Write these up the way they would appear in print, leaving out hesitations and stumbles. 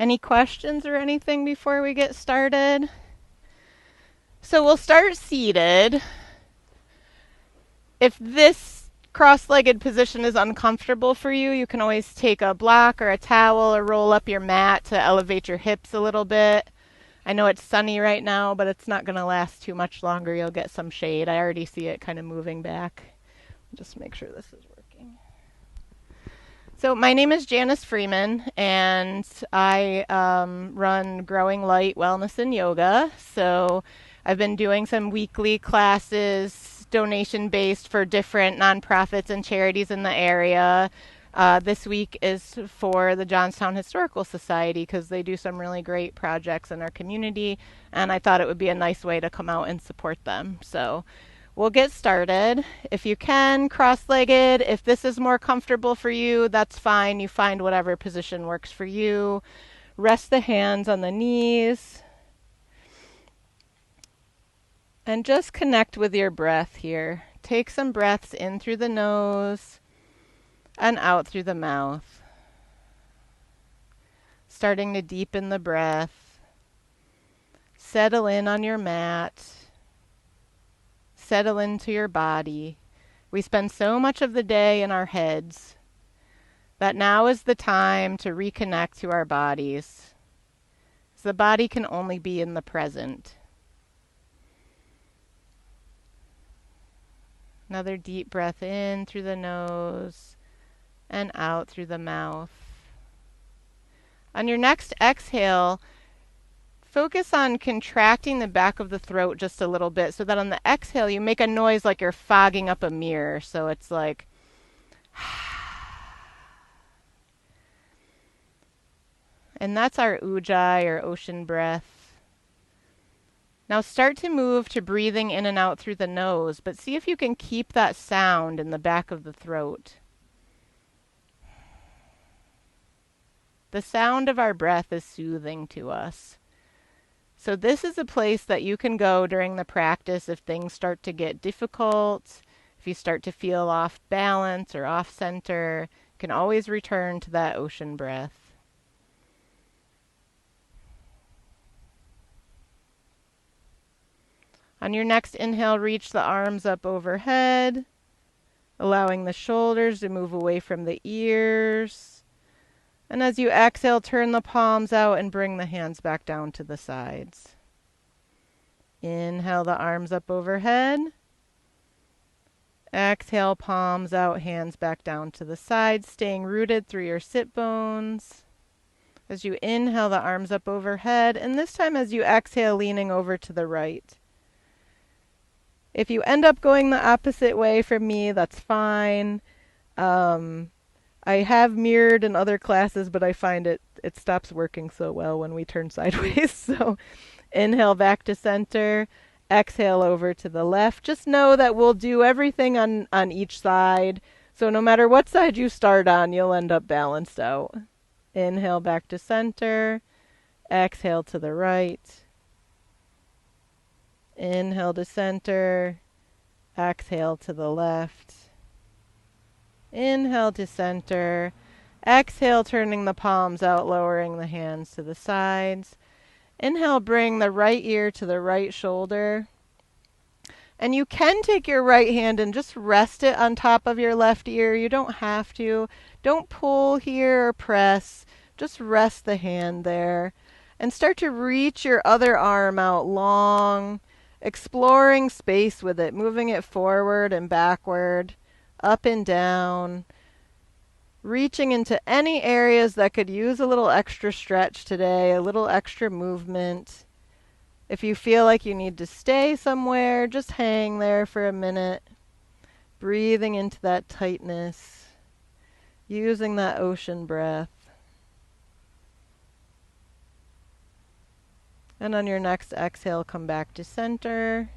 Any questions or anything before we get started? So we'll start seated. If this cross-legged position is uncomfortable for you, you can always take a block or a towel or roll up your mat to elevate your hips a little bit. I know it's sunny right now, but it's not going to last too much longer. You'll get some shade. I already see it kind of moving back. Just make sure this is working. So my name is Janice Freeman, and I run Growing Light Wellness and Yoga. So I've been doing some weekly classes, donation-based for different nonprofits and charities in the area. This week is for the Johnstown Historical Society because they do some really great projects in our community, and I thought it would be a nice way to come out and support them. So we'll get started. If you can, cross-legged. If this is more comfortable for you, that's fine. You find whatever position works for you. Rest the hands on the knees. And just connect with your breath here. Take some breaths in through the nose and out through the mouth. Starting to deepen the breath. Settle in on your mat. Settle into your body. We spend so much of the day in our heads that now is the time to reconnect to our bodies. So the body can only be in the present. Another deep breath in through the nose and out through the mouth. On your next exhale, focus on contracting the back of the throat just a little bit so that on the exhale you make a noise like you're fogging up a mirror. So it's like and that's our ujjayi or ocean breath. Now start to move to breathing in and out through the nose, but see if you can keep that sound in the back of the throat. The sound of our breath is soothing to us. So this is a place that you can go during the practice if things start to get difficult, if you start to feel off balance or off center. You can always return to that ocean breath. On your next inhale, reach the arms up overhead, allowing the shoulders to move away from the ears. And as you exhale, turn the palms out and bring the hands back down to the sides. Inhale the arms up overhead. Exhale, palms out, hands back down to the sides, staying rooted through your sit bones. As you inhale the arms up overhead, and this time as you exhale, leaning over to the right. If you end up going the opposite way from me, that's fine. I have mirrored in other classes, but I find it stops working so well when we turn sideways. So inhale back to center, exhale over to the left. Just know that we'll do everything on each side. So no matter what side you start on, you'll end up balanced out. Inhale back to center, exhale to the right. Inhale to center, exhale to the left. Inhale to center, exhale turning the palms out, lowering the hands to the sides. Inhale, bring the right ear to the right shoulder. And you can take your right hand and just rest it on top of your left ear. You don't have to. Don't pull here or press. Just rest the hand there. And start to reach your other arm out long, exploring space with it, moving it forward and backward, up and down, reaching into any areas that could use a little extra stretch today, a little extra movement. If you feel like you need to stay somewhere, just hang there for a minute, breathing into that tightness, using that ocean breath. And on your next exhale, come back to center.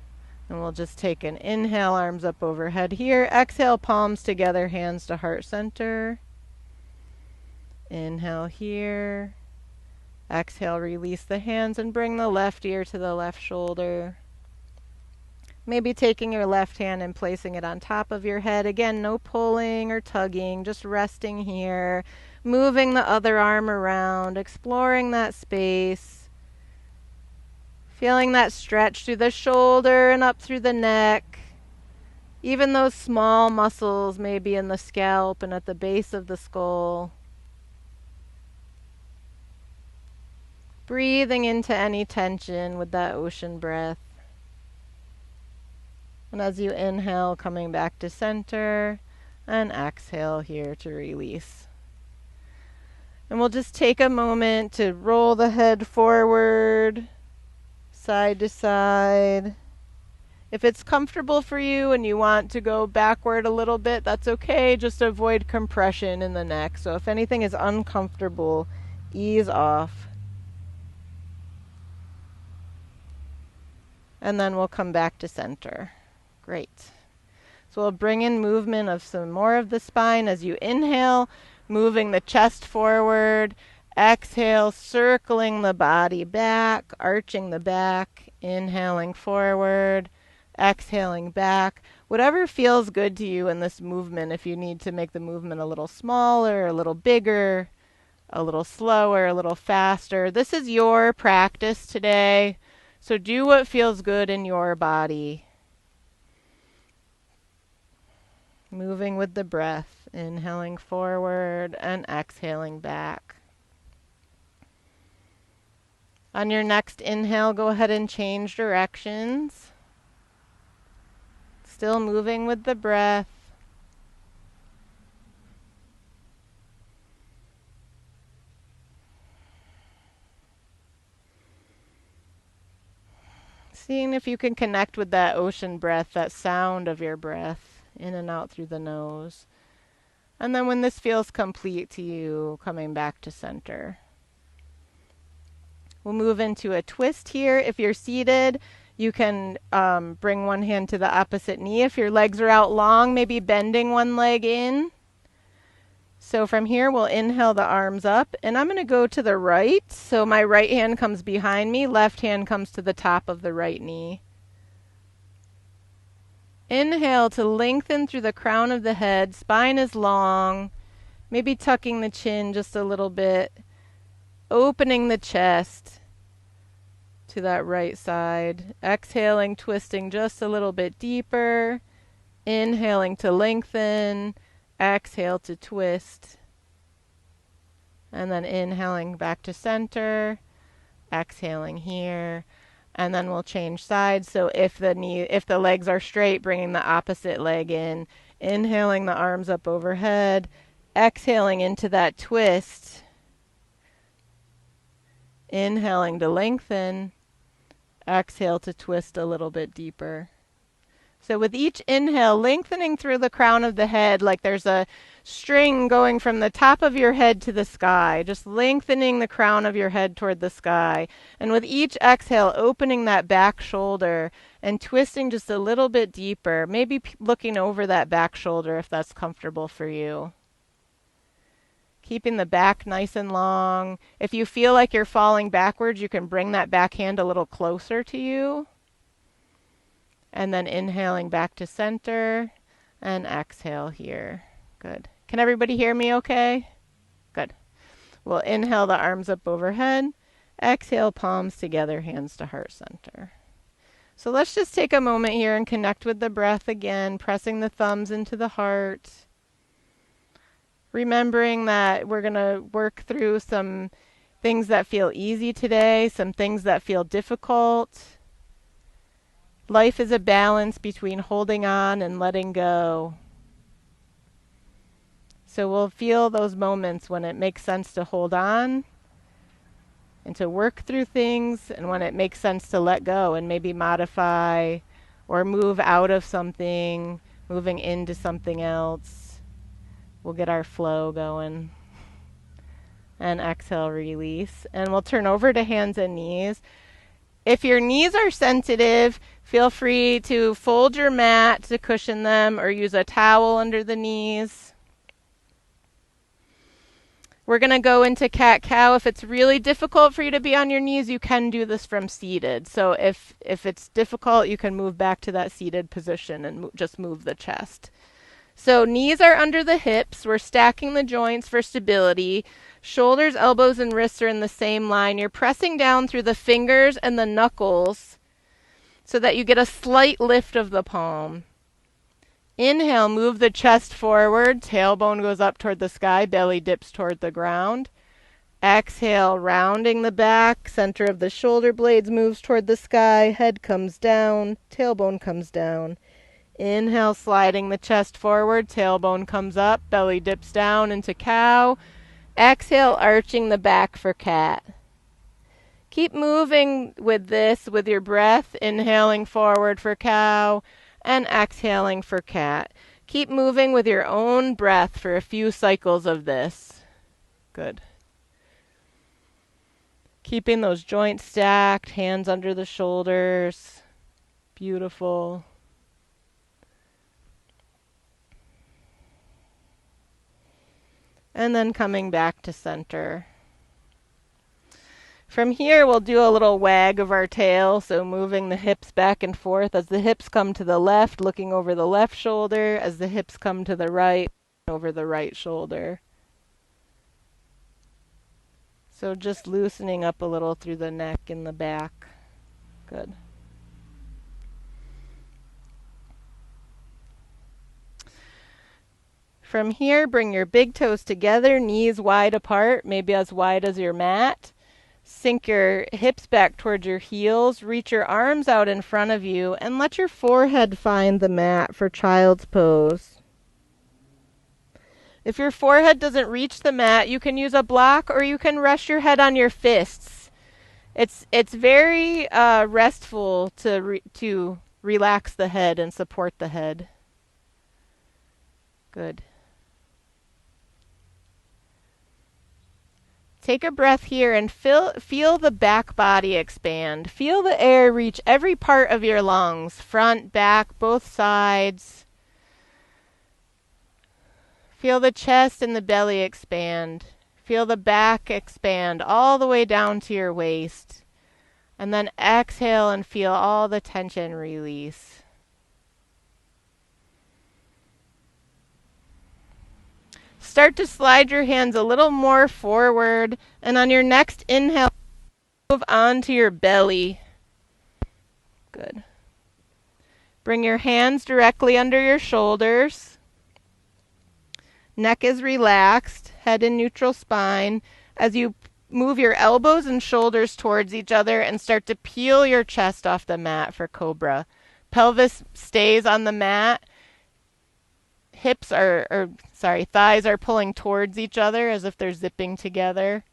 And we'll just take an inhale, arms up overhead here. Exhale, palms together, hands to heart center. Inhale here. Exhale, release the hands and bring the left ear to the left shoulder. Maybe taking your left hand and placing it on top of your head. Again, no pulling or tugging, just resting here. moving the other arm around, exploring that space, feeling that stretch through the shoulder and up through the neck. Even those small muscles maybe in the scalp and at the base of the skull. Breathing into any tension with that ocean breath. And as you inhale, coming back to center, and exhale here to release. And we'll just take a moment to roll the head forward, side to side. If it's comfortable for you and you want to go backward a little bit, that's okay. Just avoid compression in the neck. So if anything is uncomfortable, ease off. And then we'll come back to center. Great. So we'll bring in movement of some more of the spine as you inhale, moving the chest forward. Exhale, circling the body back, arching the back, inhaling forward, exhaling back. Whatever feels good to you in this movement, if you need to make the movement a little smaller, a little bigger, a little slower, a little faster. This is your practice today, so do what feels good in your body. Moving with the breath, inhaling forward and exhaling back. On your next inhale, go ahead and change directions. Still moving with the breath. Seeing if you can connect with that ocean breath, that sound of your breath, in and out through the nose. And then when this feels complete to you, coming back to center. We'll move into a twist here. If you're seated, you can bring one hand to the opposite knee. If your legs are out long, maybe bending one leg in. So from here, we'll inhale the arms up, and I'm going to go to the right. So my right hand comes behind me, left hand comes to the top of the right knee. Inhale to lengthen through the crown of the head, spine is long, maybe tucking the chin just a little bit. Opening the chest to that right side. Exhaling, twisting just a little bit deeper. Inhaling to lengthen. Exhale to twist. And then inhaling back to center. Exhaling here. And then we'll change sides. So if the legs are straight, bringing the opposite leg in. Inhaling the arms up overhead. Exhaling into that twist. Inhaling to lengthen, exhale to twist a little bit deeper. So with each inhale, lengthening through the crown of the head like there's a string going from the top of your head to the sky, just lengthening the crown of your head toward the sky. And with each exhale, opening that back shoulder and twisting just a little bit deeper, maybe looking over that back shoulder if that's comfortable for you. Keeping the back nice and long. If you feel like you're falling backwards, you can bring that back hand a little closer to you. And then inhaling back to center and exhale here. Good. Can everybody hear me okay? Good. We'll inhale the arms up overhead. Exhale, palms together, hands to heart center. So let's just take a moment here and connect with the breath again, pressing the thumbs into the heart. Remembering that we're going to work through some things that feel easy today, some things that feel difficult. Life is a balance between holding on and letting go. So we'll feel those moments when it makes sense to hold on and to work through things, and when it makes sense to let go and maybe modify or move out of something, moving into something else. We'll get our flow going. And exhale, release. And we'll turn over to hands and knees. If your knees are sensitive, feel free to fold your mat to cushion them or use a towel under the knees. We're going to go into cat-cow. If it's really difficult for you to be on your knees, you can do this from seated. So if it's difficult, you can move back to that seated position and just move the chest. So knees are under the hips. We're stacking the joints for stability. Shoulders, elbows, and wrists are in the same line. You're pressing down through the fingers and the knuckles so that you get a slight lift of the palm. Inhale, move the chest forward. Tailbone goes up toward the sky. Belly dips toward the ground. Exhale, rounding the back. Center of the shoulder blades moves toward the sky. Head comes down. Tailbone comes down. Inhale, sliding the chest forward. Tailbone comes up. Belly dips down into cow. Exhale, arching the back for cat. Keep moving with this with your breath. Inhaling forward for cow and exhaling for cat. Keep moving with your own breath for a few cycles of this. Good. Keeping those joints stacked, hands under the shoulders. Beautiful. And then coming back to center. From here, we'll do a little wag of our tail, so moving the hips back and forth as the hips come to the left, looking over the left shoulder, as the hips come to the right, over the right shoulder. So just loosening up a little through the neck and the back. Good. From here, bring your big toes together, knees wide apart, maybe as wide as your mat. Sink your hips back towards your heels, reach your arms out in front of you, and let your forehead find the mat for child's pose. If your forehead doesn't reach the mat, you can use a block or you can rest your head on your fists. It's very restful to relax the head and support the head. Good. Take a breath here and feel the back body expand. Feel the air reach every part of your lungs, front, back, both sides. Feel the chest and the belly expand. Feel the back expand all the way down to your waist. And then exhale and feel all the tension release. Start to slide your hands a little more forward, and on your next inhale, move onto your belly. Good. Bring your hands directly under your shoulders. Neck is relaxed, head in neutral spine. As you move your elbows and shoulders towards each other and start to peel your chest off the mat for cobra. Pelvis stays on the mat. Thighs are pulling towards each other as if they're zipping together.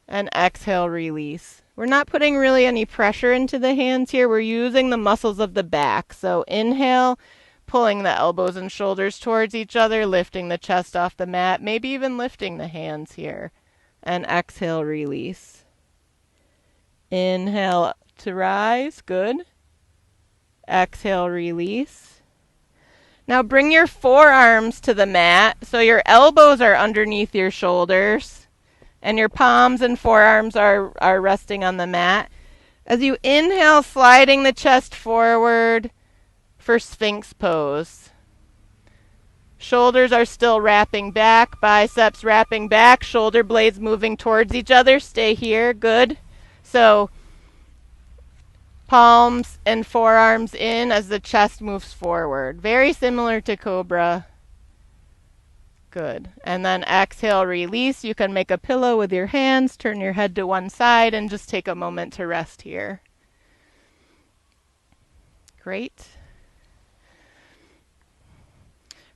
And exhale, release. We're not putting really any pressure into the hands here. We're using the muscles of the back. So inhale, pulling the elbows and shoulders towards each other, lifting the chest off the mat, maybe even lifting the hands here. And exhale, release. Inhale to rise. Good. Exhale, release. Now bring your forearms to the mat so your elbows are underneath your shoulders and your palms and forearms are resting on the mat. As you inhale, sliding the chest forward for Sphinx pose. Shoulders are still wrapping back, biceps wrapping back, shoulder blades moving towards each other. Stay here. Good. So palms and forearms in as the chest moves forward. Very similar to cobra. Good. And then exhale, release. You can make a pillow with your hands, turn your head to one side, and just take a moment to rest here. Great.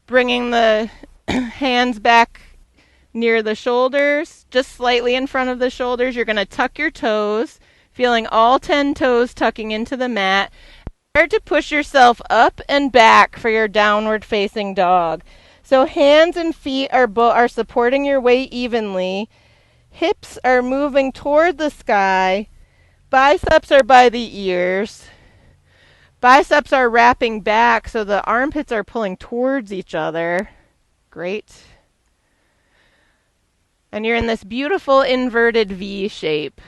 Bringing the hands back near the shoulders, just slightly in front of the shoulders. You're going to tuck your toes. Feeling all 10 toes tucking into the mat. Start to push yourself up and back for your downward facing dog. So hands and feet are supporting your weight evenly. Hips are moving toward the sky. Biceps are by the ears. Biceps are wrapping back so the armpits are pulling towards each other. Great. And you're in this beautiful inverted V shape.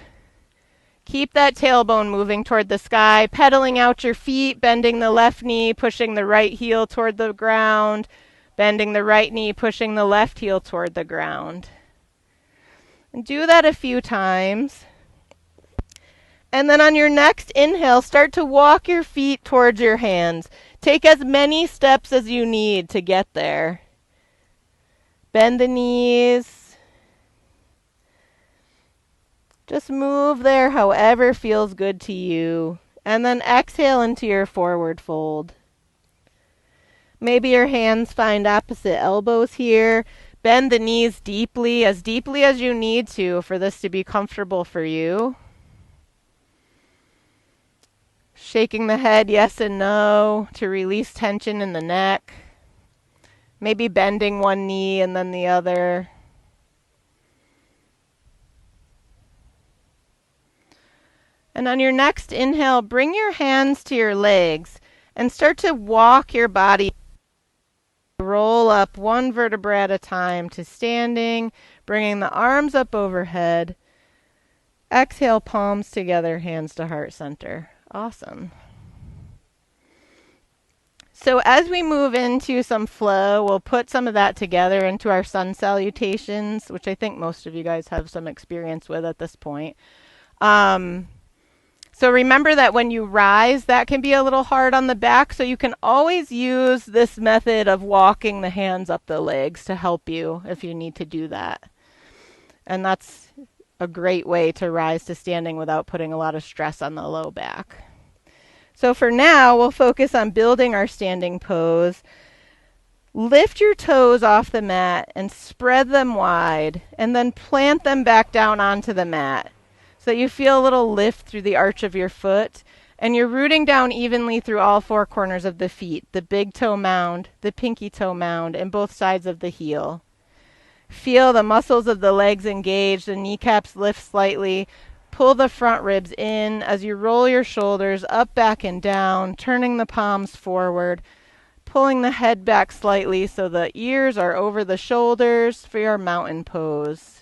Keep that tailbone moving toward the sky, pedaling out your feet, bending the left knee, pushing the right heel toward the ground. Bending the right knee, pushing the left heel toward the ground. And do that a few times. And then on your next inhale, start to walk your feet towards your hands. Take as many steps as you need to get there. Bend the knees. Just move there however feels good to you. And then exhale into your forward fold. Maybe your hands find opposite elbows here. Bend the knees deeply as you need to for this to be comfortable for you. Shaking the head yes and no to release tension in the neck. Maybe bending one knee and then the other. And on your next inhale, bring your hands to your legs and start to walk your body. Roll up one vertebra at a time to standing, bringing the arms up overhead. Exhale, palms together, hands to heart center. Awesome. So as we move into some flow, we'll put some of that together into our sun salutations, which I think most of you guys have some experience with at this point. So remember that when you rise, that can be a little hard on the back, so you can always use this method of walking the hands up the legs to help you if you need to do that. And that's a great way to rise to standing without putting a lot of stress on the low back. So for now, we'll focus on building our standing pose. Lift your toes off the mat and spread them wide, and then plant them back down onto the mat so that you feel a little lift through the arch of your foot, and you're rooting down evenly through all four corners of the feet, the big toe mound, the pinky toe mound, and both sides of the heel. Feel the muscles of the legs engage, the kneecaps lift slightly. Pull the front ribs in as you roll your shoulders up, back, and down, turning the palms forward, pulling the head back slightly so the ears are over the shoulders for your mountain pose.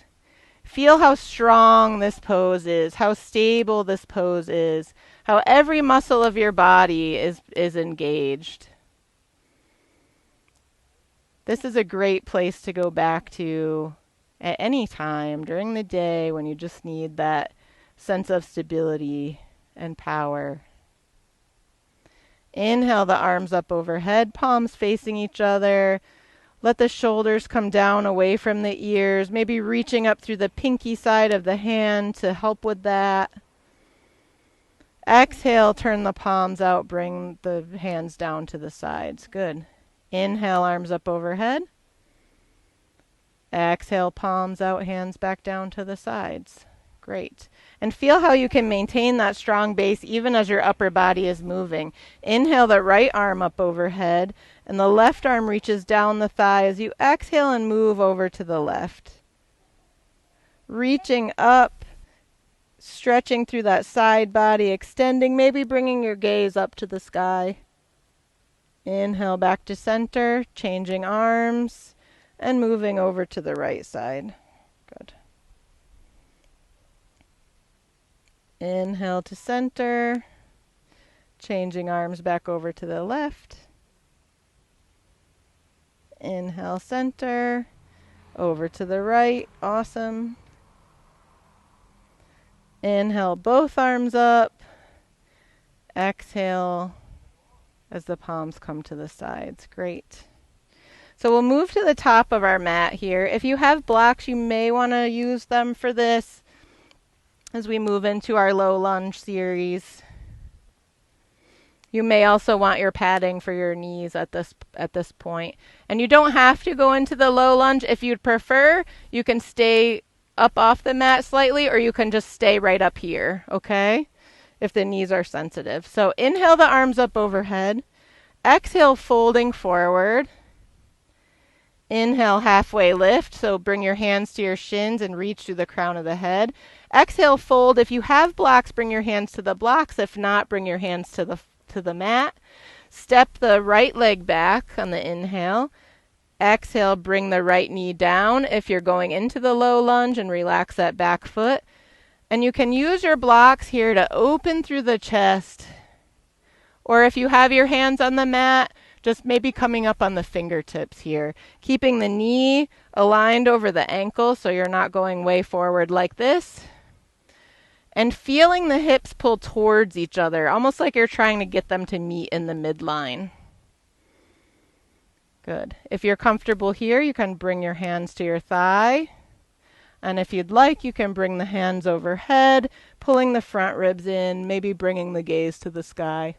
Feel how strong this pose is, how stable this pose is, how every muscle of your body is engaged. This is a great place to go back to at any time during the day when you just need that sense of stability and power. Inhale the arms up overhead, palms facing each other. Let the shoulders come down away from the ears, maybe reaching up through the pinky side of the hand to help with that. Exhale, turn the palms out, bring the hands down to the sides. Good. Inhale, arms up overhead. Exhale, palms out, hands back down to the sides. Great. And feel how you can maintain that strong base even as your upper body is moving. Inhale the right arm up overhead, and the left arm reaches down the thigh as you exhale and move over to the left. Reaching up, stretching through that side body, extending, maybe bringing your gaze up to the sky. Inhale back to center, changing arms, and moving over to the right side. Good. Inhale to center, changing arms back over to the left. Inhale, center, over to the right. Awesome. Inhale, both arms up. Exhale as the palms come to the sides. Great. So we'll move to the top of our mat here. If you have blocks, you may want to use them for this as we move into our low lunge series. You may also want your padding for your knees at this point. And you don't have to go into the low lunge. If you'd prefer, you can stay up off the mat slightly, or you can just stay right up here, okay? If the knees are sensitive. So inhale the arms up overhead. Exhale, folding forward. Inhale, halfway lift. So bring your hands to your shins and reach through the crown of the head. Exhale, fold. If you have blocks, bring your hands to the blocks. If not, bring your hands to the mat. Step the right leg back on the inhale. Exhale, bring the right knee down if you're going into the low lunge, and relax that back foot. And you can use your blocks here to open through the chest. Or if you have your hands on the mat, Just maybe coming up on the fingertips here. Keeping the knee aligned over the ankle so you're not going way forward like this. And feeling the hips pull towards each other, almost like you're trying to get them to meet in the midline. Good. If you're comfortable here, you can bring your hands to your thigh. And if you'd like, you can bring the hands overhead, pulling the front ribs in, maybe bringing the gaze to the sky.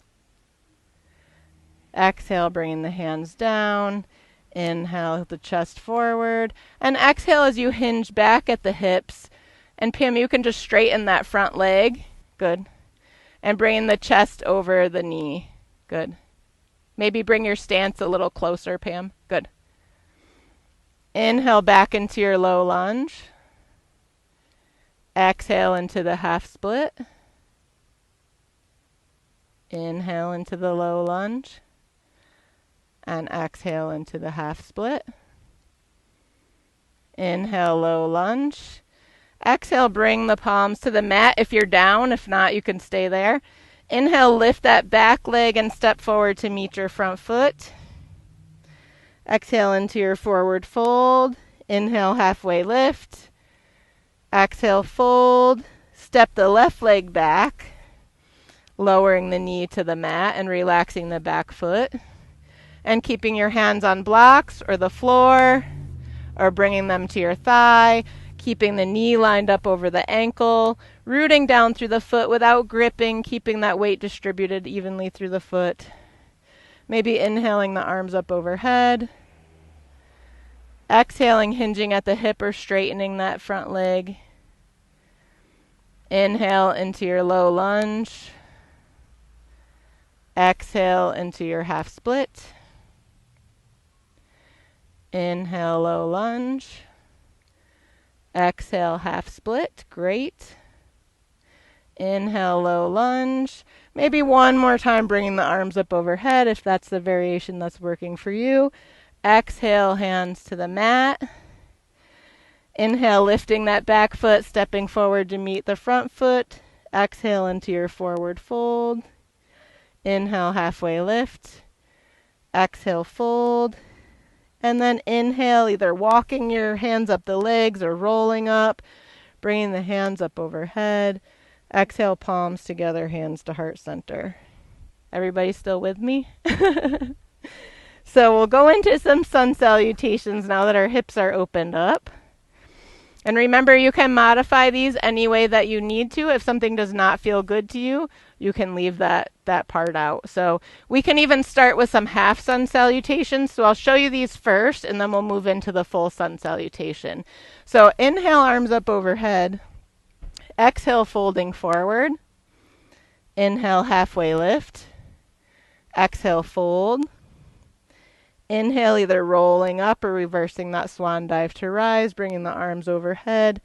Exhale, bringing the hands down. Inhale, the chest forward. And exhale as you hinge back at the hips. And Pam, you can just straighten that front leg. Good. And bringing the chest over the knee. Good. Maybe bring your stance a little closer, Pam. Good. Inhale back into your low lunge. Exhale into the half split. Inhale into the low lunge. And exhale into the half split. Inhale, low lunge. Exhale, bring the palms to the mat if you're down. If not, you can stay there. Inhale, lift that back leg and step forward to meet your front foot. Exhale into your forward fold. Inhale, halfway lift. Exhale, fold. Step the left leg back, lowering the knee to the mat and relaxing the back foot. And keeping your hands on blocks or the floor, or bringing them to your thigh. Keeping the knee lined up over the ankle, rooting down through the foot without gripping, keeping that weight distributed evenly through the foot. Maybe inhaling the arms up overhead. Exhaling, hinging at the hip or straightening that front leg. Inhale into your low lunge. Exhale into your half split. Inhale, low lunge. Exhale, half split. Great. Inhale, low lunge. Maybe one more time, bringing the arms up overhead if that's the variation that's working for you. Exhale, hands to the mat. Inhale, lifting that back foot, stepping forward to meet the front foot. Exhale into your forward fold. Inhale, halfway lift. Exhale, fold. And then inhale, either walking your hands up the legs or rolling up, bringing the hands up overhead. Exhale, palms together, hands to heart center. Everybody still with me? So we'll go into some sun salutations now that our hips are opened up. And remember, you can modify these any way that you need to. If something does not feel good to you, you can leave that part out. So we can even start with some half sun salutations. So I'll show you these first, and then we'll move into the full sun salutation. So inhale, arms up overhead. Exhale, folding forward. Inhale, halfway lift. Exhale, fold. Inhale, either rolling up or reversing that swan dive to rise, bringing the arms overhead.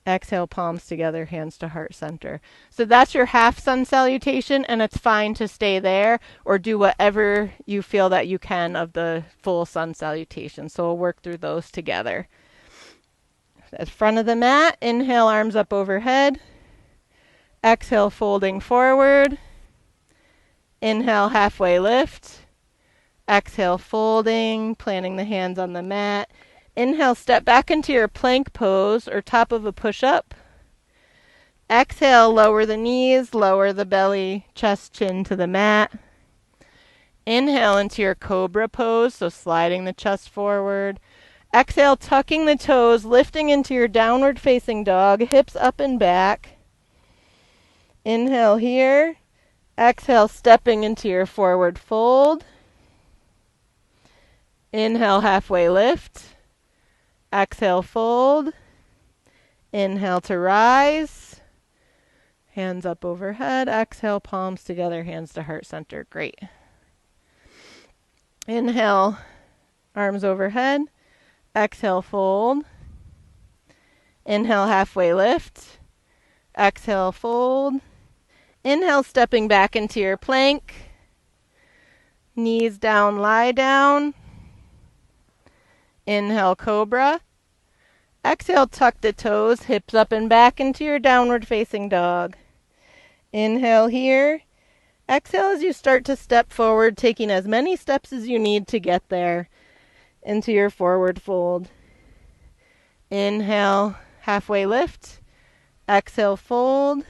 Exhale, palms together, hands to heart center. So that's your half sun salutation, and it's fine to stay there or do whatever you feel that you can of the full sun salutation. So we'll work through those together. At front of the mat, inhale, arms up overhead. Exhale, folding forward. Inhale, halfway lift. Exhale, folding, planting the hands on the mat. Inhale, step back into your plank pose or top of a push-up. Exhale, lower the knees, lower the belly, chest, chin to the mat. Inhale into your cobra pose, so sliding the chest forward. Exhale, tucking the toes, lifting into your downward facing dog, hips up and back. Inhale here. Exhale, stepping into your forward fold. Inhale, halfway lift. Exhale, fold. Inhale to rise. Hands up overhead. Exhale, palms together, hands to heart center. Great. Inhale, arms overhead. Exhale, fold. Inhale, halfway lift. Exhale, fold. Inhale, stepping back into your plank. Knees down, lie down. Inhale, cobra. Exhale, tuck the toes, hips up and back into your downward facing dog. Inhale here. Exhale as you start to step forward, taking as many steps as you need to get there into your forward fold. Inhale, halfway lift. Exhale, fold.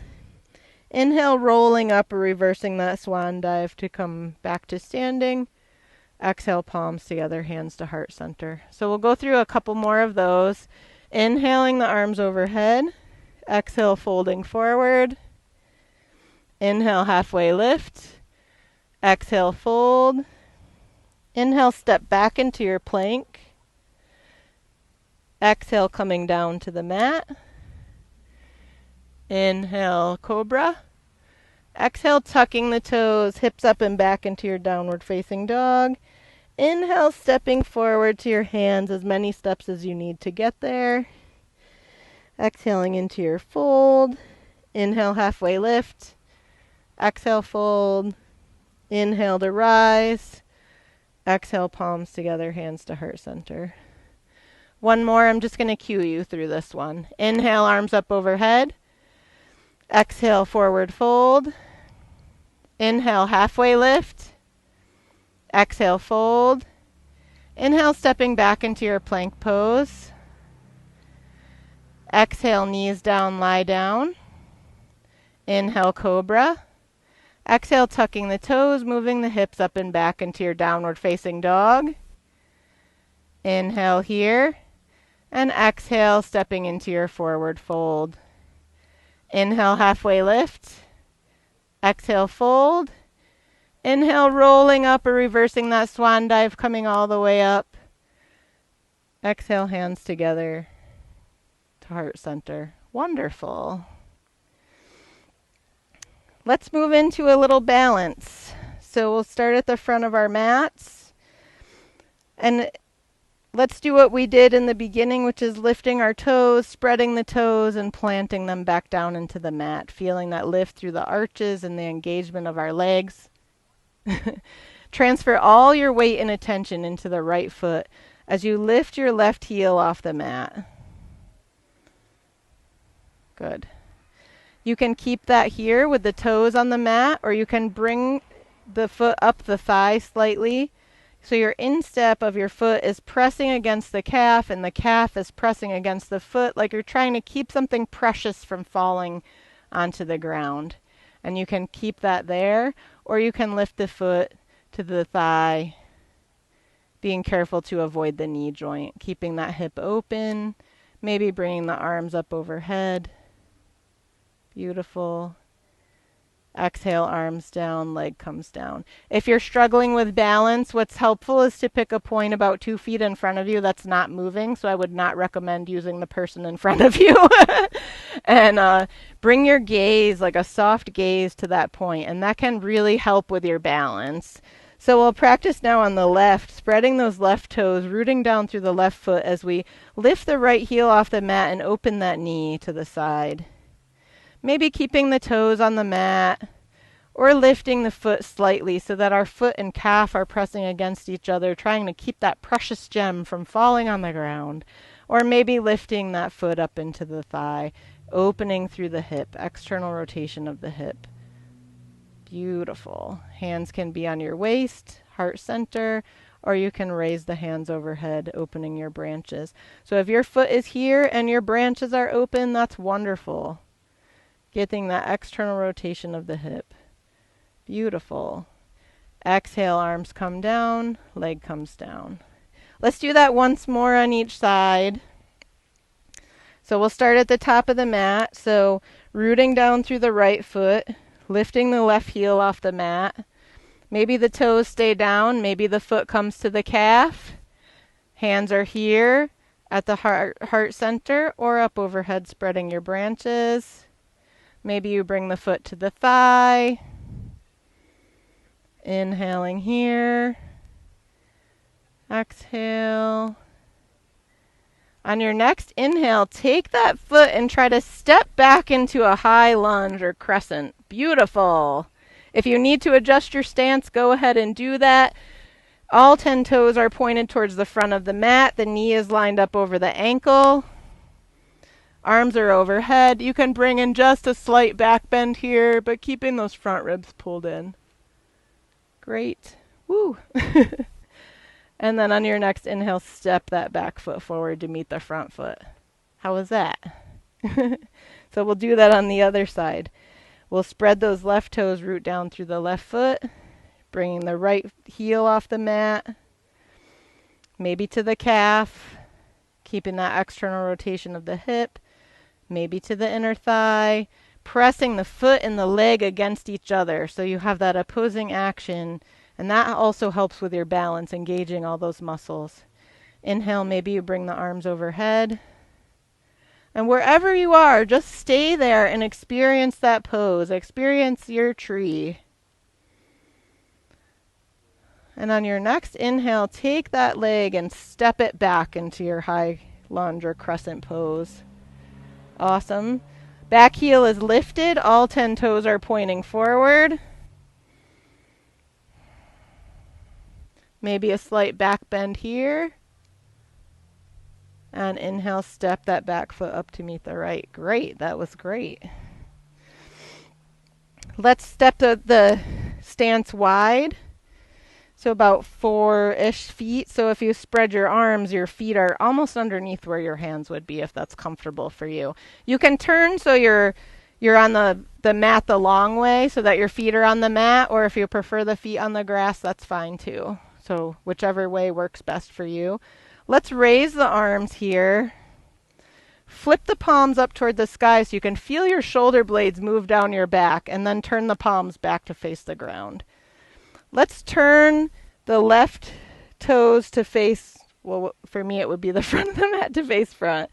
Inhale, rolling up or reversing that swan dive to come back to standing. Exhale, palms together, hands to heart center. So we'll go through a couple more of those. Inhaling the arms overhead. Exhale, folding forward. Inhale, halfway lift. Exhale, fold. Inhale, step back into your plank. Exhale, coming down to the mat. Inhale, cobra. Exhale, tucking the toes, hips up and back into your downward facing dog. Inhale, stepping forward to your hands, as many steps as you need to get there. Exhaling into your fold. Inhale, halfway lift. Exhale, fold. Inhale to rise. Exhale, palms together, hands to heart center. One more, I'm just going to cue you through this one. Inhale, arms up overhead. Exhale, forward fold. Inhale, halfway lift. Exhale, fold. Inhale, stepping back into your plank pose. Exhale, knees down, lie down. Inhale, cobra. Exhale, tucking the toes, moving the hips up and back into your downward facing dog. Inhale here. And exhale, stepping into your forward fold. Inhale, halfway lift. Exhale, fold. Inhale, rolling up or reversing that swan dive, coming all the way up. Exhale, hands together to heart center. Wonderful. Let's move into a little balance. So we'll start at the front of our mats. And let's do what we did in the beginning, which is lifting our toes, spreading the toes, and planting them back down into the mat, feeling that lift through the arches and the engagement of our legs. Transfer all your weight and attention into the right foot as you lift your left heel off the mat. Good. You can keep that here with the toes on the mat, or you can bring the foot up the thigh slightly. So your instep of your foot is pressing against the calf, and the calf is pressing against the foot, like you're trying to keep something precious from falling onto the ground. And you can keep that there, or you can lift the foot to the thigh, being careful to avoid the knee joint, keeping that hip open, maybe bringing the arms up overhead. Beautiful. Exhale, arms down, leg comes down. If you're struggling with balance, what's helpful is to pick a point about 2 feet in front of you that's not moving. So I would not recommend using the person in front of you. And bring your gaze, like a soft gaze, to that point. And that can really help with your balance. So we'll practice now on the left, spreading those left toes, rooting down through the left foot as we lift the right heel off the mat and open that knee to the side. Maybe keeping the toes on the mat or lifting the foot slightly so that our foot and calf are pressing against each other, trying to keep that precious gem from falling on the ground. Or maybe lifting that foot up into the thigh, opening through the hip, external rotation of the hip. Beautiful. Hands can be on your waist, heart center, or you can raise the hands overhead, opening your branches. So if your foot is here and your branches are open, that's wonderful. Getting that external rotation of the hip. Beautiful. Exhale, arms come down, leg comes down. Let's do that once more on each side. So we'll start at the top of the mat. So rooting down through the right foot, lifting the left heel off the mat. Maybe the toes stay down, maybe the foot comes to the calf. Hands are here at the heart center or up overhead, spreading your branches. Maybe you bring the foot to the thigh. Inhaling here. Exhale. On your next inhale, take that foot and try to step back into a high lunge or crescent. Beautiful. If you need to adjust your stance, go ahead and do that. All 10 toes are pointed towards the front of the mat. The knee is lined up over the ankle. Arms are overhead. You can bring in just a slight back bend here, but keeping those front ribs pulled in. Great. Woo. And then on your next inhale, step that back foot forward to meet the front foot. How was that? So we'll do that on the other side. We'll spread those left toes, root down through the left foot, bringing the right heel off the mat, maybe to the calf, keeping that external rotation of the hip, maybe to the inner thigh, pressing the foot and the leg against each other so you have that opposing action, and that also helps with your balance, engaging all those muscles. Inhale, maybe you bring the arms overhead. And wherever you are, just stay there and experience that pose. Experience your tree. And on your next inhale, take that leg and step it back into your high lunge or crescent pose. Awesome. Back heel is lifted. All 10 toes are pointing forward. Maybe a slight back bend here. And inhale, step that back foot up to meet the right. Great, that was great. Let's step the stance wide. So about 4-ish feet. So if you spread your arms, your feet are almost underneath where your hands would be if that's comfortable for you. You can turn so you're on the mat the long way so that your feet are on the mat, or if you prefer the feet on the grass, that's fine too. So whichever way works best for you. Let's raise the arms here. Flip the palms up toward the sky so you can feel your shoulder blades move down your back, and then turn the palms back to face the ground. Let's turn the left toes to face, well, for me it would be the front of the mat to face front.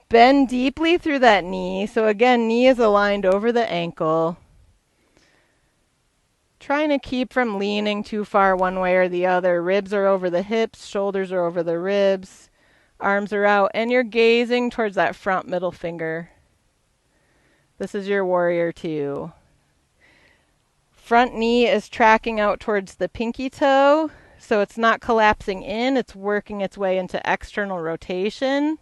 Bend deeply through that knee. So again, knee is aligned over the ankle. Trying to keep from leaning too far one way or the other. Ribs are over the hips, shoulders are over the ribs, arms are out, and you're gazing towards that front middle finger. This is your warrior two. Front knee is tracking out towards the pinky toe, so it's not collapsing in, it's working its way into external rotation.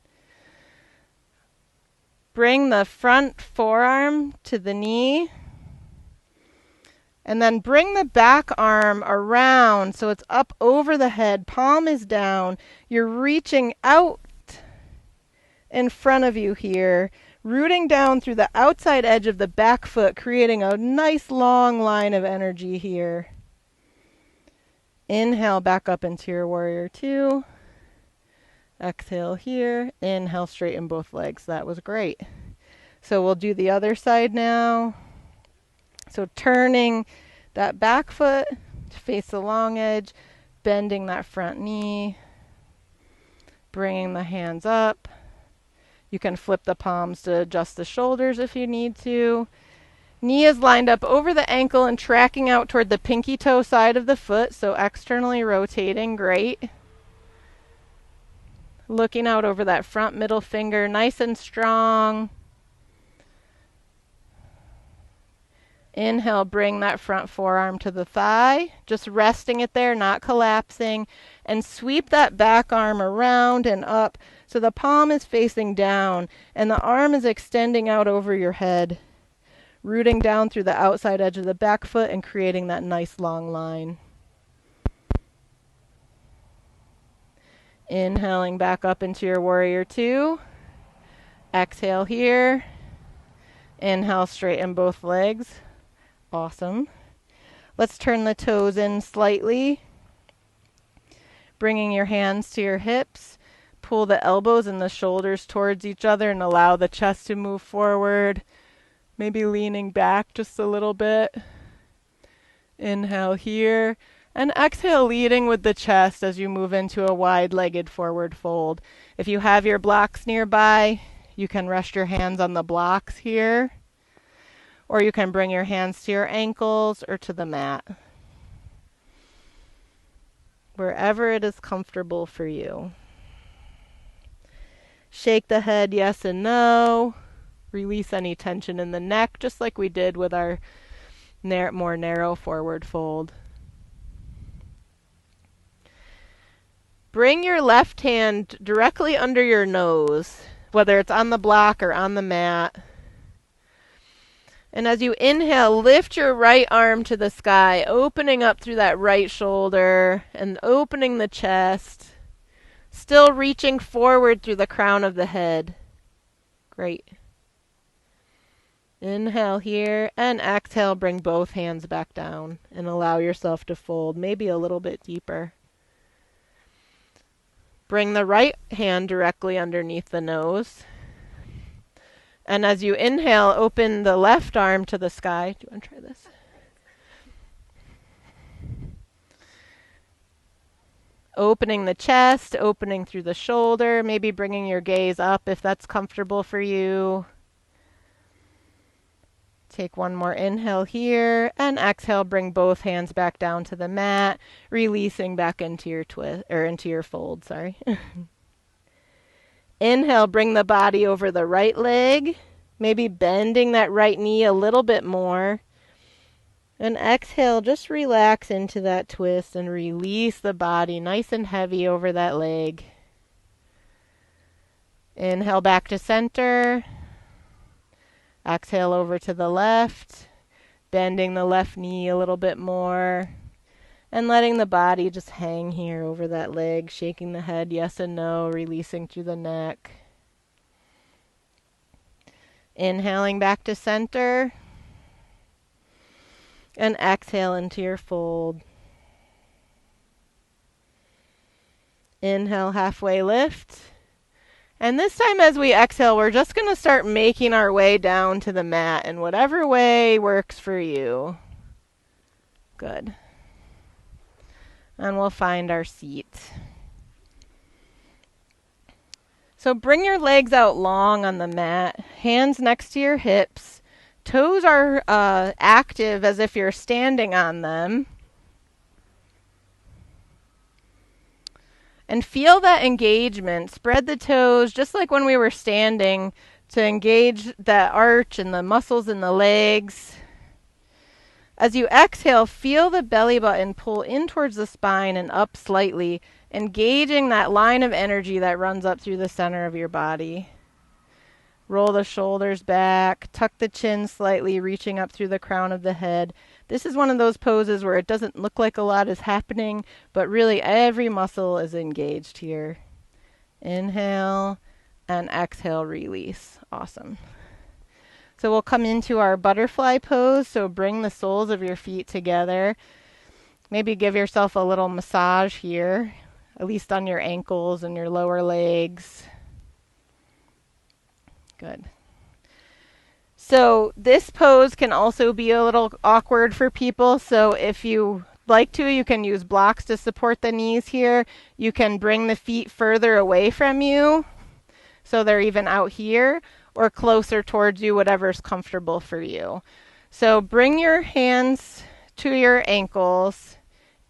Bring the front forearm to the knee. And then bring the back arm around so it's up over the head, palm is down. You're reaching out in front of you here, rooting down through the outside edge of the back foot, creating a nice long line of energy here. Inhale back up into your warrior two. Exhale here. Inhale, straighten both legs. That was great. So we'll do the other side now. So turning that back foot to face the long edge, bending that front knee, bringing the hands up. You can flip the palms to adjust the shoulders if you need to. Knee is lined up over the ankle and tracking out toward the pinky toe side of the foot, so externally rotating, great. Looking out over that front middle finger, nice and strong. Inhale, bring that front forearm to the thigh, just resting it there, not collapsing, and sweep that back arm around and up so the palm is facing down and the arm is extending out over your head, rooting down through the outside edge of the back foot and creating that nice long line. Inhaling back up into your warrior two. Exhale here. Inhale, straighten both legs. Awesome. Let's turn the toes in slightly. Bringing your hands to your hips. Pull the elbows and the shoulders towards each other and allow the chest to move forward. Maybe leaning back just a little bit. Inhale here. And exhale, leading with the chest as you move into a wide-legged forward fold. If you have your blocks nearby, you can rest your hands on the blocks here. Or you can bring your hands to your ankles or to the mat. Wherever it is comfortable for you. Shake the head yes and no. Release any tension in the neck, just like we did with our more narrow forward fold. Bring your left hand directly under your nose, whether it's on the block or on the mat. And as you inhale, lift your right arm to the sky, opening up through that right shoulder and opening the chest. Still reaching forward through the crown of the head. Great. Inhale here and exhale, bring both hands back down and allow yourself to fold, maybe a little bit deeper. Bring the right hand directly underneath the nose. And as you inhale, open the left arm to the sky. Do you want to try this? Opening the chest, opening through the shoulder, maybe bringing your gaze up if that's comfortable for you. Take one more inhale here, and exhale, bring both hands back down to the mat, releasing back into your twist or into your fold, sorry. Inhale, bring the body over the right leg, maybe bending that right knee a little bit more. And exhale, just relax into that twist and release the body nice and heavy over that leg. Inhale back to center. Exhale over to the left, bending the left knee a little bit more. And letting the body just hang here over that leg, shaking the head yes and no, releasing through the neck. Inhaling back to center. And exhale into your fold. Inhale, halfway lift. And this time as we exhale, we're just going to start making our way down to the mat in whatever way works for you. Good. And we'll find our seat. So bring your legs out long on the mat, hands next to your hips. Toes are active as if you're standing on them. And feel that engagement. Spread the toes just like when we were standing to engage that arch and the muscles in the legs. As you exhale, feel the belly button pull in towards the spine and up slightly, engaging that line of energy that runs up through the center of your body. Roll the shoulders back, tuck the chin slightly, reaching up through the crown of the head. This is one of those poses where it doesn't look like a lot is happening, but really every muscle is engaged here. Inhale and exhale, release. Awesome. So we'll come into our butterfly pose. So bring the soles of your feet together. Maybe give yourself a little massage here, at least on your ankles and your lower legs. Good. So this pose can also be a little awkward for people. So if you like to, you can use blocks to support the knees here. You can bring the feet further away from you so they're even out here, or closer towards you, whatever's comfortable for you. So bring your hands to your ankles.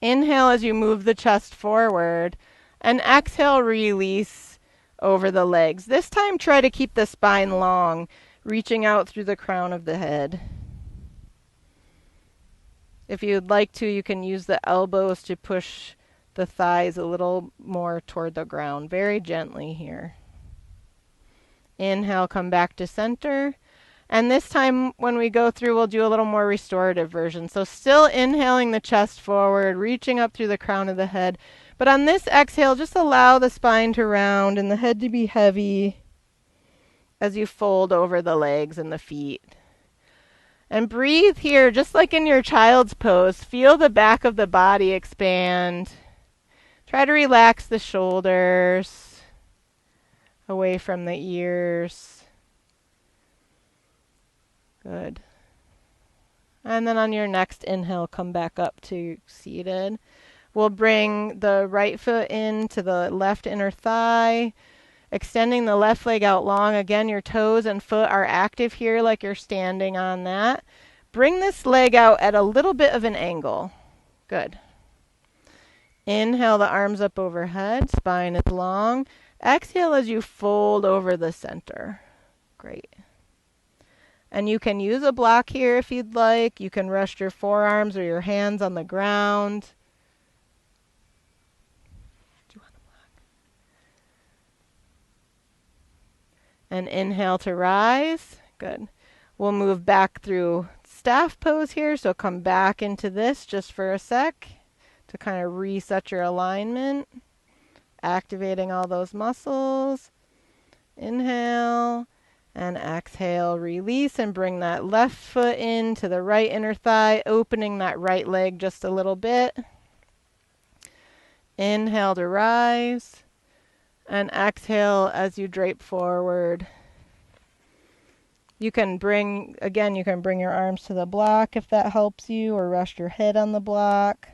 Inhale as you move the chest forward, and exhale, release over the legs. This time try to keep the spine long, reaching out through the crown of the head. If you'd like to, you can use the elbows to push the thighs a little more toward the ground, very gently here. Inhale, come back to center. And this time when we go through, we'll do a little more restorative version. So still inhaling the chest forward, reaching up through the crown of the head. But on this exhale, just allow the spine to round and the head to be heavy as you fold over the legs and the feet. And breathe here, just like in your child's pose. Feel the back of the body expand. Try to relax the shoulders away from the ears. Good. And then on your next inhale, come back up to seated. We'll bring the right foot into the left inner thigh, extending the left leg out long. Again, your toes and foot are active here like you're standing on that. Bring this leg out at a little bit of an angle. Good. Inhale the arms up overhead, spine is long. Exhale as you fold over the center. Great. And you can use a block here if you'd like. You can rest your forearms or your hands on the ground. Do you want a block? And inhale to rise. Good. We'll move back through staff pose here, so come back into this just for a sec to kind of reset your alignment, activating all those muscles. Inhale and exhale, release and bring that left foot into the right inner thigh, opening that right leg just a little bit. Inhale to rise and exhale as you drape forward. You can bring your arms to the block if that helps you, or rest your head on the block.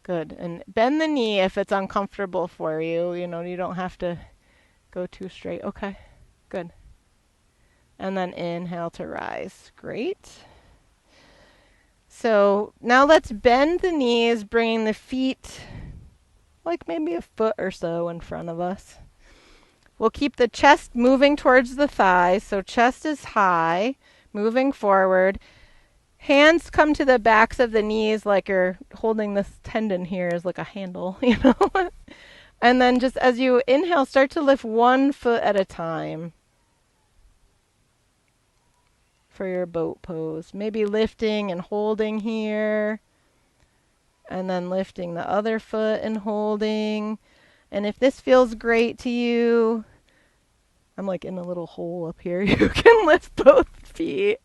Good. And bend the knee if it's uncomfortable for you. You don't have to go too straight. Okay. Good. And then inhale to rise. Great. So now let's bend the knees, bringing the feet like maybe a foot or so in front of us. We'll keep the chest moving towards the thighs, so chest is high, moving forward. Hands come to the backs of the knees like you're holding this tendon here as like a handle, And then just as you inhale, start to lift one foot at a time for your boat pose. Maybe lifting and holding here, and then lifting the other foot and holding. And if this feels great to you, I'm like in a little hole up here. You can lift both feet.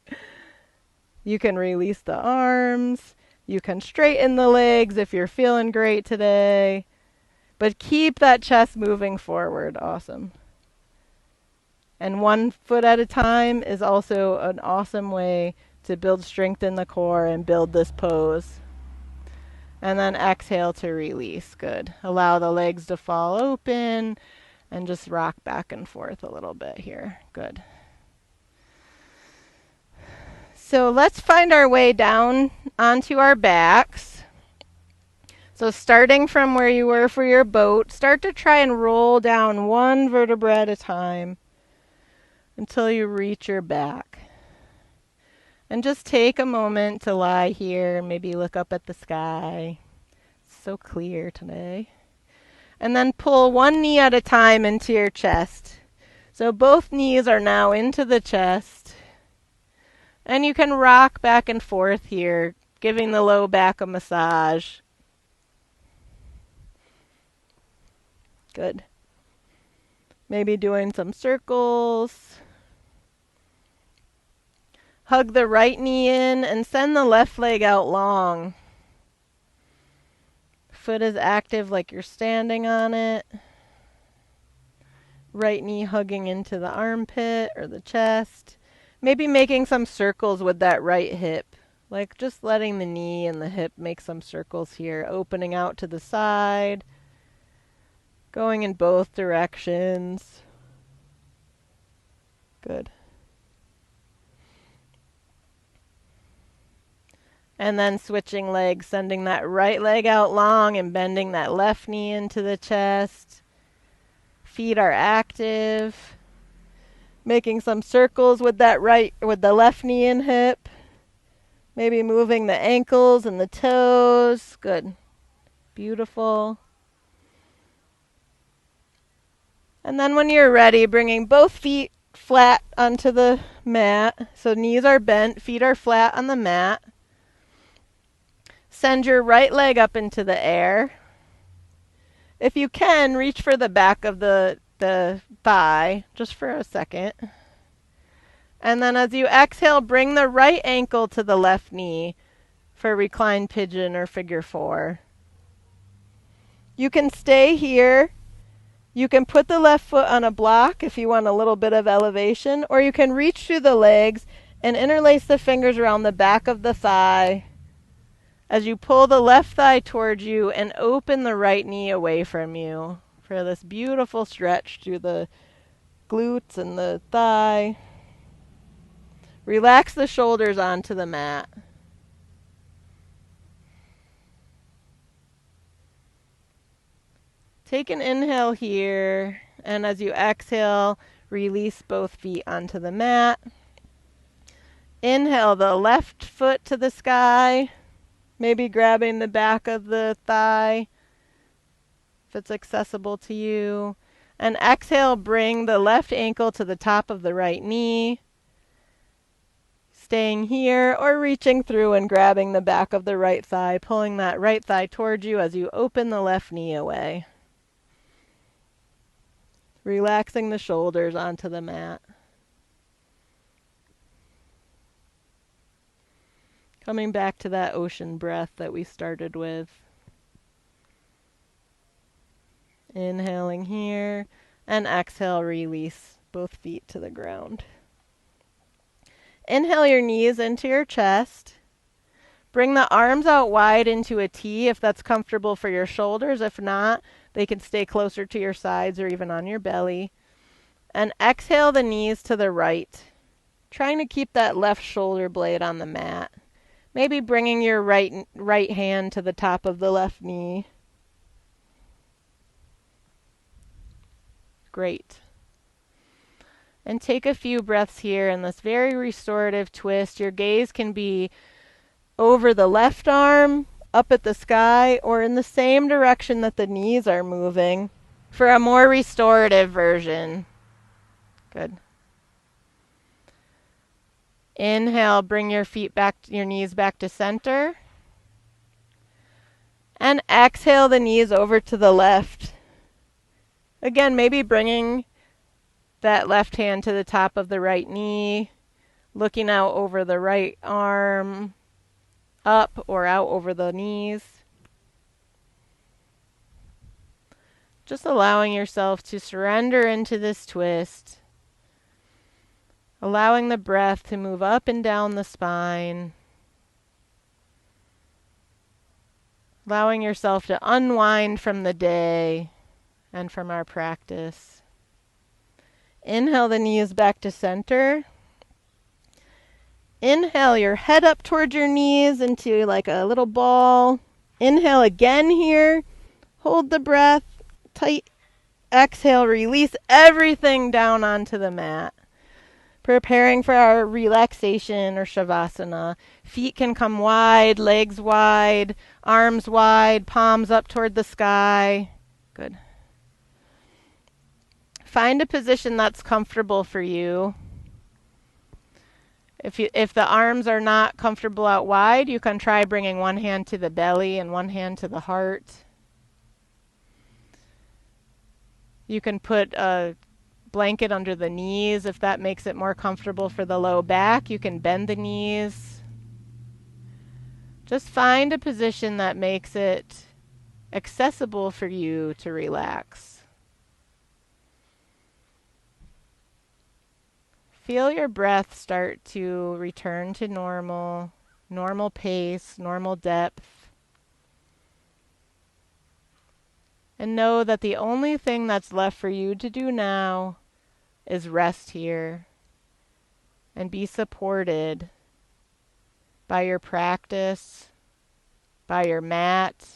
You can release the arms. You can straighten the legs if you're feeling great today. But keep that chest moving forward. Awesome. And one foot at a time is also an awesome way to build strength in the core and build this pose. And then exhale to release. Good. Allow the legs to fall open and just rock back and forth a little bit here. Good. So let's find our way down onto our backs. So starting from where you were for your boat, start to try and roll down one vertebra at a time until you reach your back. And just take a moment to lie here and maybe look up at the sky. It's so clear today. And then pull one knee at a time into your chest. So both knees are now into the chest. And you can rock back and forth here, giving the low back a massage. Good. Maybe doing some circles. Hug the right knee in and send the left leg out long. Foot is active like you're standing on it. Right knee hugging into the armpit or the chest. Maybe making some circles with that right hip. Like just letting the knee and the hip make some circles here. Opening out to the side. Going in both directions. Good. And then switching legs, sending that right leg out long and bending that left knee into the chest. Feet are active. Making some circles with the left knee and hip. Maybe moving the ankles and the toes. Good. Beautiful. And then when you're ready, bringing both feet flat onto the mat. So knees are bent, feet are flat on the mat. Send your right leg up into the air. If you can, reach for the back of the thigh just for a second. And then as you exhale, bring the right ankle to the left knee for reclined pigeon or figure four. You can stay here. You can put the left foot on a block if you want a little bit of elevation, or you can reach through the legs and interlace the fingers around the back of the thigh as you pull the left thigh towards you and open the right knee away from you for this beautiful stretch through the glutes and the thigh. Relax the shoulders onto the mat. Take an inhale here, and as you exhale, release both feet onto the mat. Inhale the left foot to the sky. Maybe grabbing the back of the thigh if it's accessible to you. And exhale, bring the left ankle to the top of the right knee. Staying here or reaching through and grabbing the back of the right thigh, pulling that right thigh towards you as you open the left knee away. Relaxing the shoulders onto the mat. Coming back to that ocean breath that we started with. Inhaling here and exhale, release both feet to the ground. Inhale your knees into your chest. Bring the arms out wide into a T if that's comfortable for your shoulders. If not, they can stay closer to your sides or even on your belly. And exhale the knees to the right. Trying to keep that left shoulder blade on the mat. Maybe bringing your right hand to the top of the left knee. Great. And take a few breaths here in this very restorative twist. Your gaze can be over the left arm, up at the sky, or in the same direction that the knees are moving for a more restorative version. Good. Inhale, bring your feet back, your knees back to center. And exhale the knees over to the left. Again, maybe bringing that left hand to the top of the right knee, looking out over the right arm, up or out over the knees. Just allowing yourself to surrender into this twist. Allowing the breath to move up and down the spine. Allowing yourself to unwind from the day and from our practice. Inhale the knees back to center. Inhale your head up towards your knees into like a little ball. Inhale again here. Hold the breath. Tight. Exhale, release everything down onto the mat. Preparing for our relaxation or shavasana. Feet can come wide, legs wide, arms wide, palms up toward the sky. Good. Find a position that's comfortable for you. If the arms are not comfortable out wide, you can try bringing one hand to the belly and one hand to the heart. You can put a blanket under the knees if that makes it more comfortable for the low back. You can bend the knees. Just find a position that makes it accessible for you to relax. Feel your breath start to return to normal pace, normal depth. And know that the only thing that's left for you to do now is rest here and be supported by your practice, by your mat,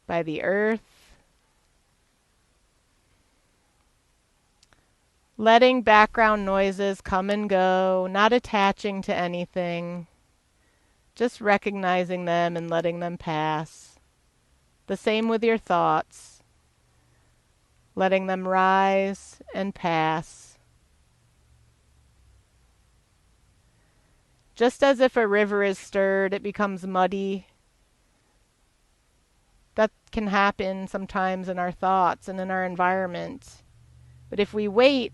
by the earth. Letting background noises come and go, not attaching to anything, just recognizing them and letting them pass. The same with your thoughts, letting them rise and pass. Just as if a river is stirred, it becomes muddy. That can happen sometimes in our thoughts and in our environment. But if we wait,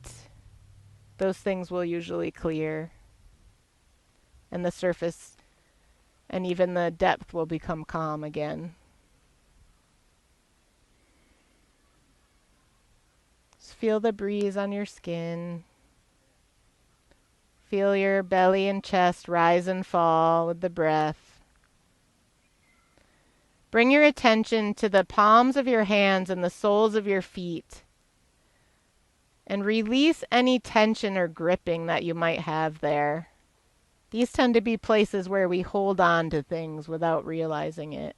those things will usually clear. And the surface and even the depth will become calm again. Just feel the breeze on your skin. Feel your belly and chest rise and fall with the breath. Bring your attention to the palms of your hands and the soles of your feet. And release any tension or gripping that you might have there. These tend to be places where we hold on to things without realizing it.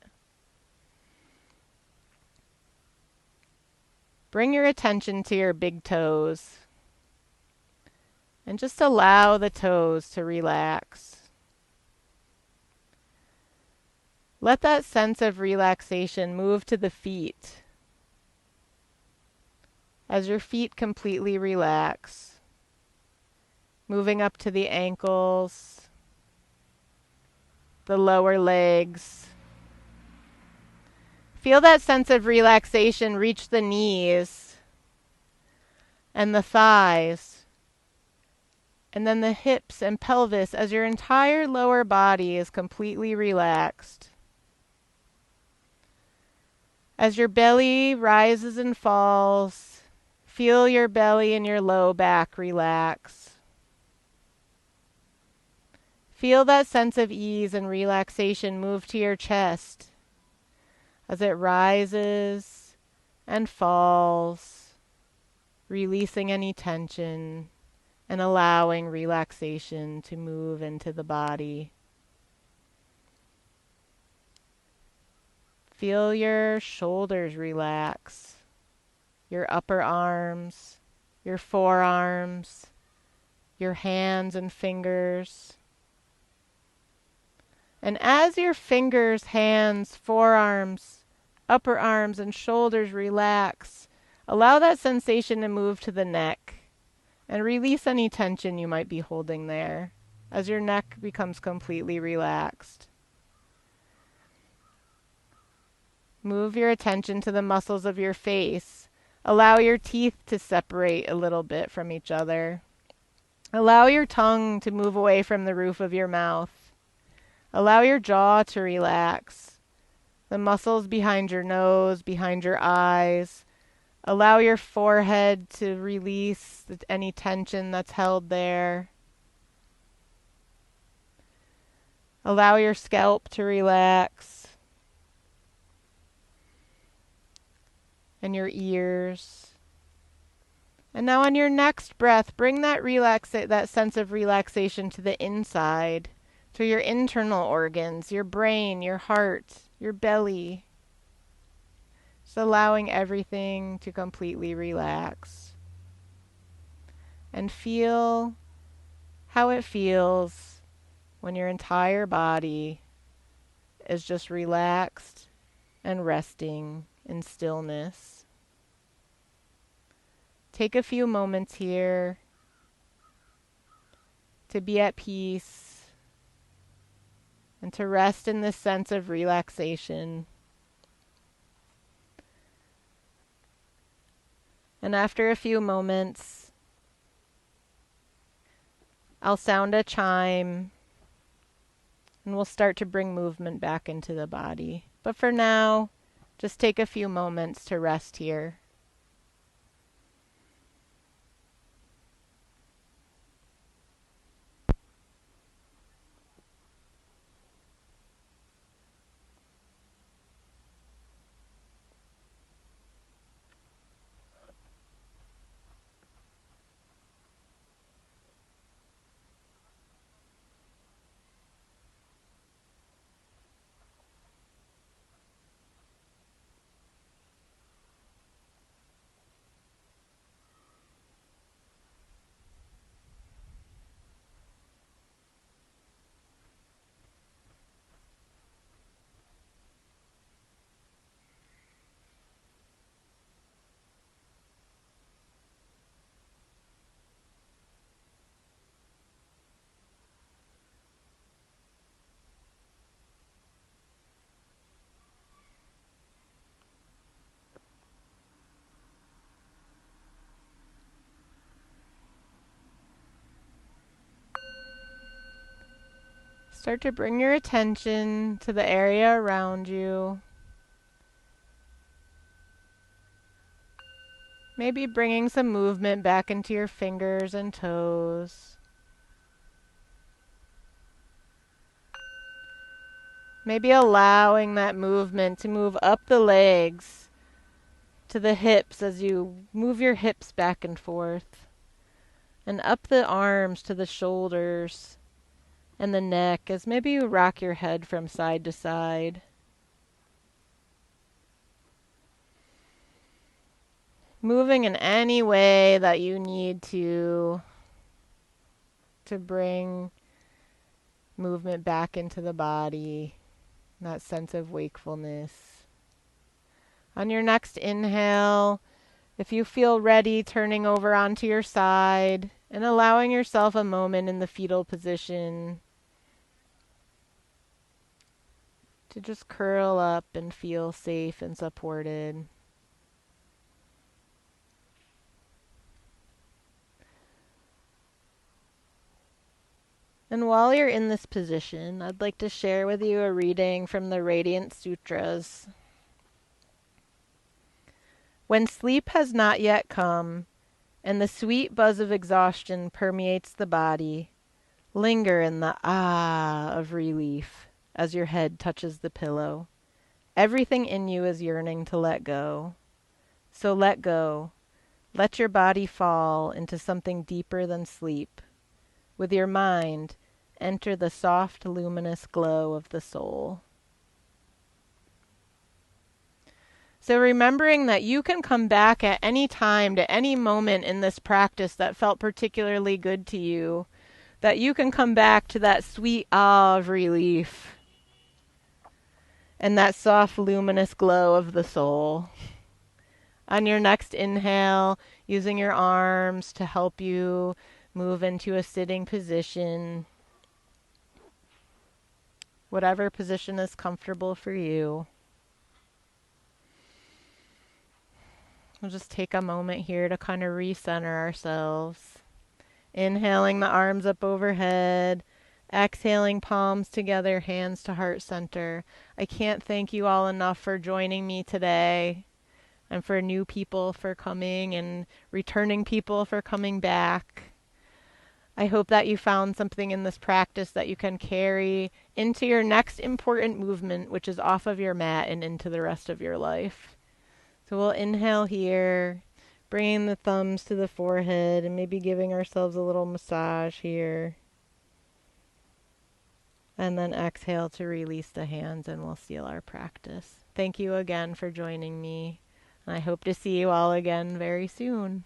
Bring your attention to your big toes. And just allow the toes to relax. Let that sense of relaxation move to the feet as your feet completely relax, moving up to the ankles, the lower legs. Feel that sense of relaxation reach the knees and the thighs, and then the hips and pelvis as your entire lower body is completely relaxed. As your belly rises and falls, feel your belly and your low back relax. Feel that sense of ease and relaxation move to your chest as it rises and falls, releasing any tension and allowing relaxation to move into the body. Feel your shoulders relax, your upper arms, your forearms, your hands and fingers. And as your fingers, hands, forearms, upper arms, and shoulders relax, allow that sensation to move to the neck and release any tension you might be holding there as your neck becomes completely relaxed. Move your attention to the muscles of your face. Allow your teeth to separate a little bit from each other. Allow your tongue to move away from the roof of your mouth. Allow your jaw to relax. The muscles behind your nose, behind your eyes. Allow your forehead to release any tension that's held there. Allow your scalp to relax. And your ears. And now on your next breath, bring that sense of relaxation to the inside, to your internal organs, your brain, your heart, your belly. Just allowing everything to completely relax. And feel how it feels when your entire body is just relaxed and resting in stillness. Take a few moments here to be at peace and to rest in this sense of relaxation. And after a few moments, I'll sound a chime and we'll start to bring movement back into the body. But for now, just take a few moments to rest here. Start to bring your attention to the area around you. Maybe bringing some movement back into your fingers and toes. Maybe allowing that movement to move up the legs to the hips as you move your hips back and forth. And up the arms to the shoulders and the neck as maybe you rock your head from side to side. Moving in any way that you need to bring movement back into the body, that sense of wakefulness. On your next inhale, if you feel ready, turning over onto your side and allowing yourself a moment in the fetal position to just curl up and feel safe and supported. And while you're in this position, I'd like to share with you a reading from the Radiant Sutras. When sleep has not yet come, and the sweet buzz of exhaustion permeates the body, linger in the ah of relief as your head touches the pillow. Everything in you is yearning to let go. So let go. Let your body fall into something deeper than sleep. With your mind, enter the soft, luminous glow of the soul. So remembering that you can come back at any time to any moment in this practice that felt particularly good to you, that you can come back to that sweet ah of relief and that soft, luminous glow of the soul. On your next inhale, using your arms to help you move into a sitting position, whatever position is comfortable for you. We'll just take a moment here to kind of recenter ourselves. Inhaling the arms up overhead. Exhaling palms together, hands to heart center. I can't thank you all enough for joining me today, and for new people for coming and returning people for coming back. I hope that you found something in this practice that you can carry into your next important movement, which is off of your mat and into the rest of your life. So we'll inhale here, bringing the thumbs to the forehead and maybe giving ourselves a little massage here. And then exhale to release the hands, and we'll seal our practice. Thank you again for joining me. I hope to see you all again very soon.